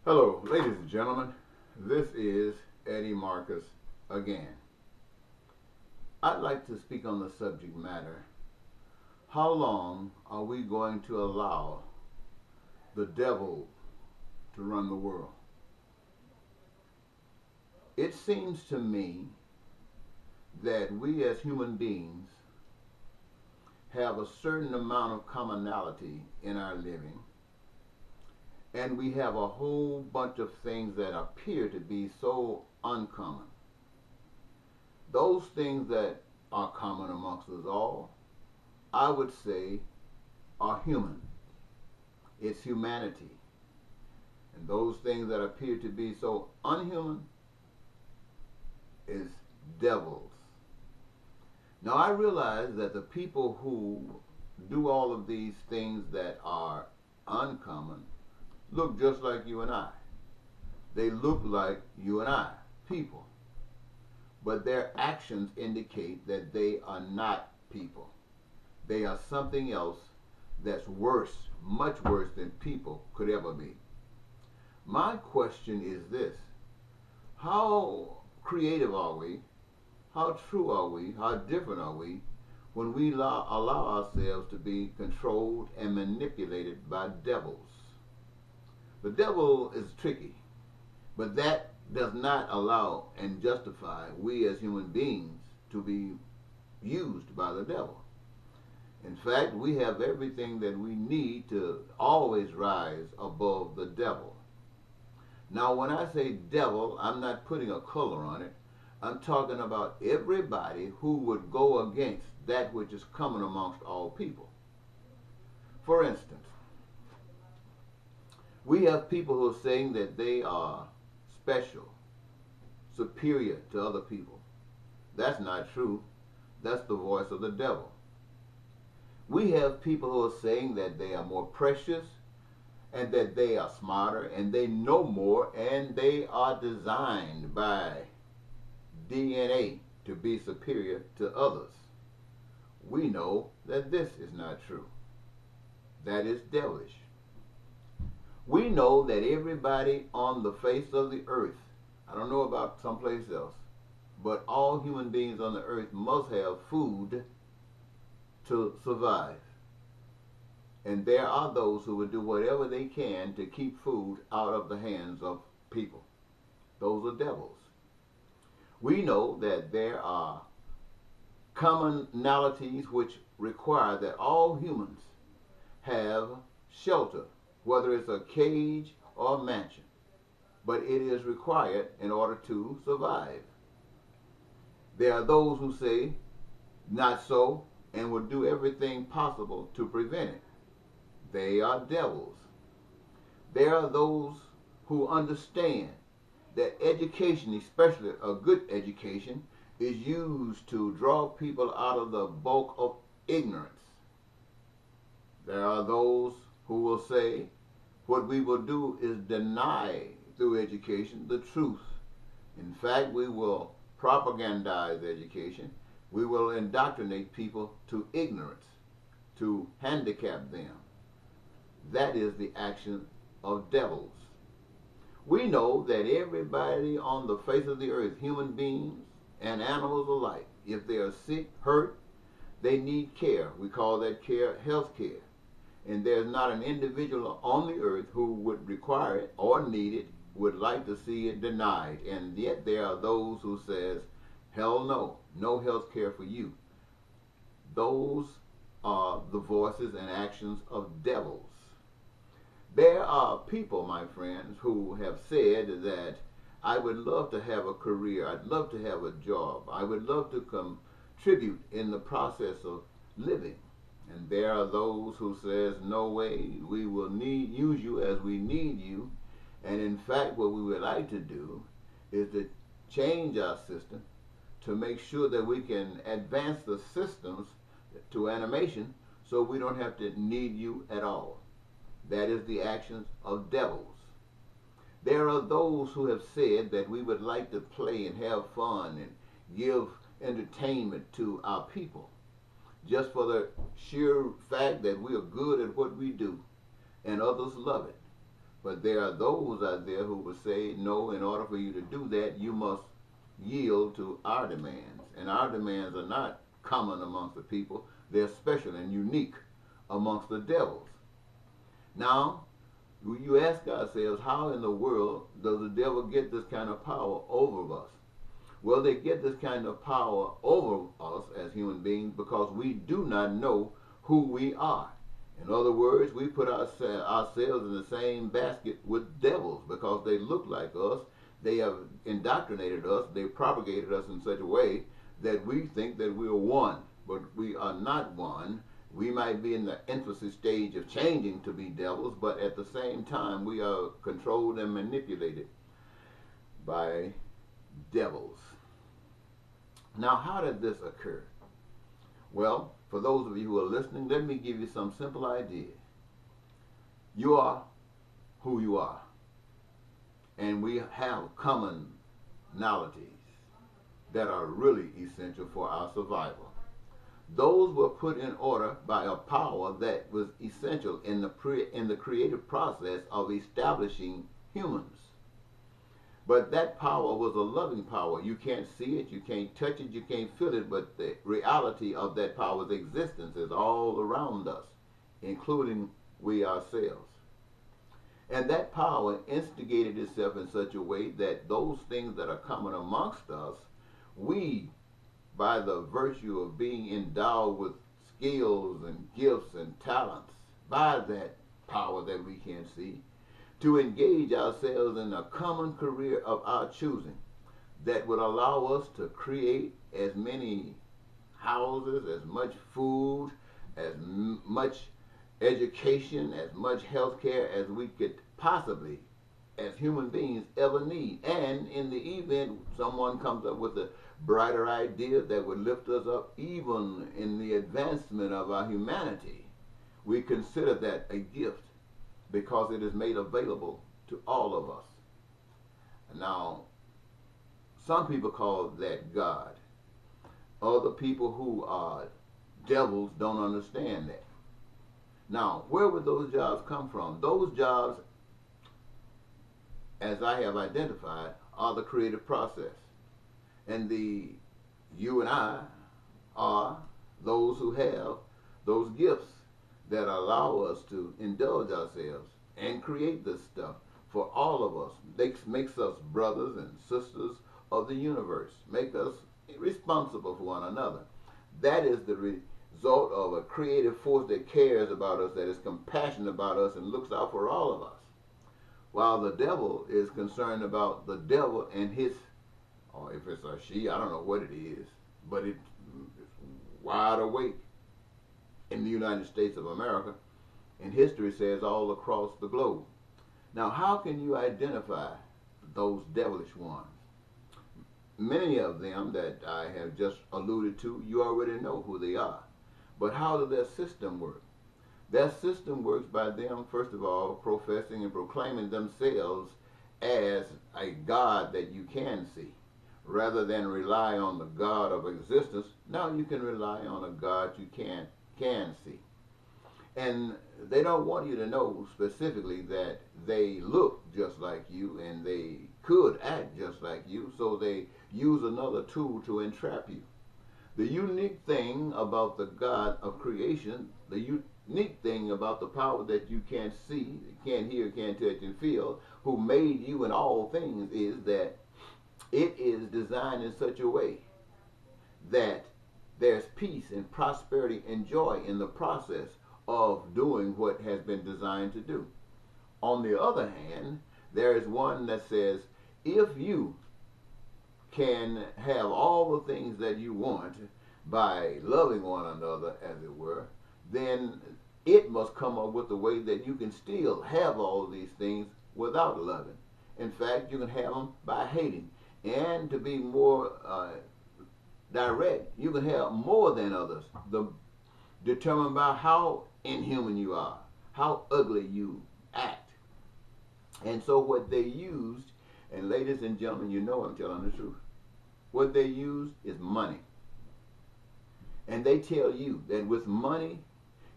Hello, ladies and gentlemen. This is Eddie Marcus again. I'd like to speak on the subject matter. How long are we going to allow the devil to run the world? It seems to me that we as human beings have a certain amount of commonality in our living, and we have a whole bunch of things that appear to be so uncommon. Those things that are common amongst us all, I would say, are human. It's humanity. And those things that appear to be so unhuman is devils. Now I realize that the people who do all of these things that are uncommon look just like you and I. They look like you and I, people. But their actions indicate that they are not people. They are something else that's worse, much worse than people could ever be. My question is this: how creative are we? How true are we? How different are we when we allow ourselves to be controlled and manipulated by devils? The devil is tricky, but that does not allow and justify we as human beings to be used by the devil. In fact, we have everything that we need to always rise above the devil. Now, when I say devil, I'm not putting a color on it. I'm talking about everybody who would go against that which is common amongst all people. For instance, we have people who are saying that they are special, superior to other people. That's not true. That's the voice of the devil. We have people who are saying that they are more precious and that they are smarter and they know more and they are designed by DNA to be superior to others. We know that this is not true. That is devilish. We know that everybody on the face of the earth, I don't know about someplace else, but all human beings on the earth must have food to survive. And there are those who will do whatever they can to keep food out of the hands of people. Those are devils. We know that there are commonalities which require that all humans have shelter, whether it's a cage or a mansion. But it is required in order to survive. There are those who say, not so, and will do everything possible to prevent it. They are devils. There are those who understand that education, especially a good education, is used to draw people out of the bulk of ignorance. There are those who will say what we will do is deny through education the truth. In fact, we will propagandize education. We will indoctrinate people to ignorance, to handicap them. That is the action of devils. We know that everybody on the face of the earth, human beings and animals alike, if they are sick, hurt, they need care. We call that care health care. And there's not an individual on the earth who would require it or need it, would like to see it denied. And yet there are those who says, hell no, no health care for you. Those are the voices and actions of devils. There are people, my friends, who have said that I would love to have a career, I'd love to have a job, I would love to contribute in the process of living. And there are those who says, no way, we will use you as we need you. And in fact, what we would like to do is to change our system to make sure that we can advance the systems to animation so we don't have to need you at all. That is the actions of devils. There are those who have said that we would like to play and have fun and give entertainment to our people, just for the sheer fact that we are good at what we do and others love it. But there are those out there who will say, no, in order for you to do that, you must yield to our demands. And our demands are not common amongst the people, they're special and unique amongst the devils. Now, you ask ourselves, how in the world does the devil get this kind of power over us? Well, they get this kind of power over us as human beings because we do not know who we are. In other words, we put ourselves in the same basket with devils because they look like us. They have indoctrinated us. They propagated us in such a way that we think that we are one, but we are not one. We might be in the infancy stage of changing to be devils, but at the same time, we are controlled and manipulated by devils. Now, how did this occur? Well, for those of you who are listening, let me give you some simple idea. You are who you are, and we have commonalities that are really essential for our survival. Those were put in order by a power that was essential in the creative process of establishing humans. But that power was a loving power. You can't see it, you can't touch it, you can't feel it, but the reality of that power's existence is all around us, including we ourselves. And that power instigated itself in such a way that those things that are common amongst us, we, by the virtue of being endowed with skills and gifts and talents, by that power that we can't see, to engage ourselves in a common career of our choosing that would allow us to create as many houses, as much food, as much education, as much health care as we could possibly, as human beings, ever need. And in the event someone comes up with a brighter idea that would lift us up even in the advancement of our humanity, we consider that a gift because it is made available to all of us. Now, some people call that God. Other people who are devils don't understand that. Now, where would those jobs come from? Those jobs, as I have identified, are the creative process. And you and I are those who have those gifts that allow us to indulge ourselves and create this stuff for all of us. Makes us brothers and sisters of the universe. Make us responsible for one another. That is the result of a creative force that cares about us, that is compassionate about us, and looks out for all of us. While the devil is concerned about the devil and his, or if it's a she, I don't know what it is, but it's wide awake in the United States of America, and history says all across the globe. Now, how can you identify those devilish ones? Many of them that I have just alluded to, you already know who they are. But how does their system work? Their system works by them, first of all, professing and proclaiming themselves as a God that you can see. Rather than rely on the God of existence, now you can rely on a God you can see. And they don't want you to know specifically that they look just like you and they could act just like you, so they use another tool to entrap you. The unique thing about the God of creation, the unique thing about the power that you can't see, can't hear, can't touch and feel, who made you and all things, is that it is designed in such a way that there's peace and prosperity and joy in the process of doing what has been designed to do. On the other hand, there is one that says, if you can have all the things that you want by loving one another, as it were, then it must come up with a way that you can still have all of these things without loving. In fact, you can have them by hating. And to be more direct, you can have more than others, determined by how inhuman you are, how ugly you act. And so what they used, and ladies and gentlemen, you know I'm telling the truth, what they used is money. And they tell you that with money,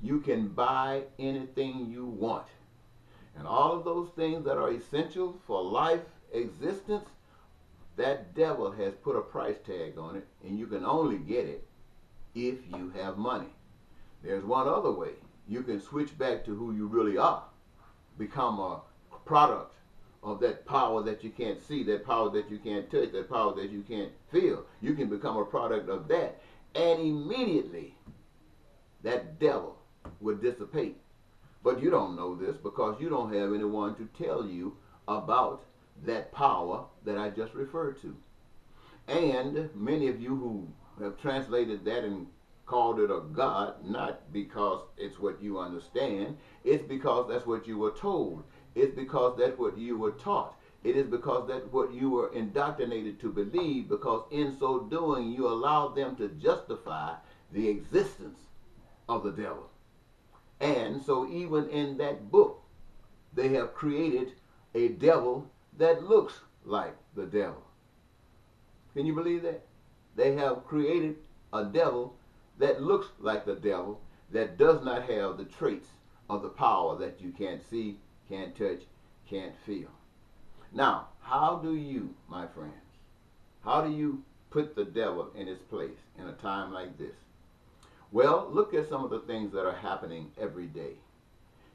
you can buy anything you want. And all of those things that are essential for life existence, that devil has put a price tag on it, and you can only get it if you have money. There's one other way. You can switch back to who you really are, become a product of that power that you can't see, that power that you can't touch, that power that you can't feel. You can become a product of that, and immediately that devil would dissipate. But you don't know this because you don't have anyone to tell you about that power that I just referred to. And many of you who have translated that and called it a God, not because it's what you understand, it's because that's what you were told. It's because that's what you were taught. It is because that's what you were indoctrinated to believe, because in so doing you allow them to justify the existence of the devil. And so even in that book, they have created a devil that looks like the devil. Can you believe that? They have created a devil that looks like the devil, that does not have the traits of the power that you can't see, can't touch, can't feel. Now, how do you, my friends, how do you put the devil in his place in a time like this? Well, look at some of the things that are happening every day.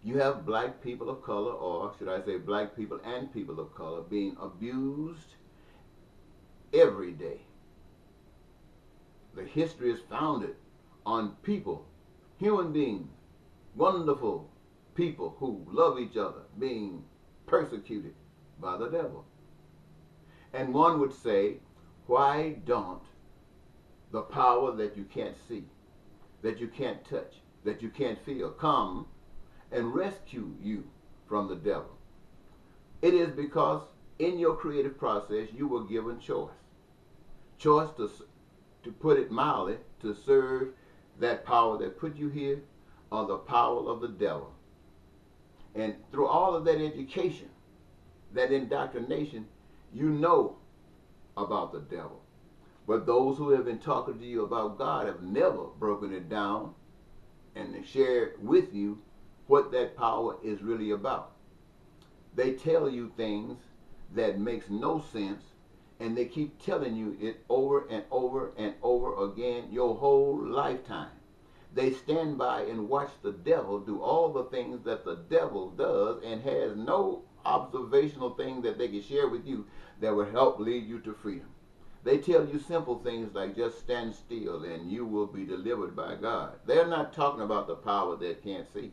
You have black people of color, or should I say black people and people of color, being abused every day. The history is founded on people, human beings, wonderful people who love each other, being persecuted by the devil. And one would say, why don't the power that you can't see, that you can't touch, that you can't feel, come and rescue you from the devil? It is because in your creative process you were given choice. Choice to put it mildly, to serve that power that put you here, or the power of the devil. And through all of that education, that indoctrination, you know about the devil. But those who have been talking to you about God have never broken it down and shared with you what that power is really about. They tell you things that makes no sense, and they keep telling you it over and over and over again your whole lifetime. They stand by and watch the devil do all the things that the devil does and has no observational thing that they can share with you that will help lead you to freedom. They tell you simple things like just stand still and you will be delivered by God. They're not talking about the power they can't see.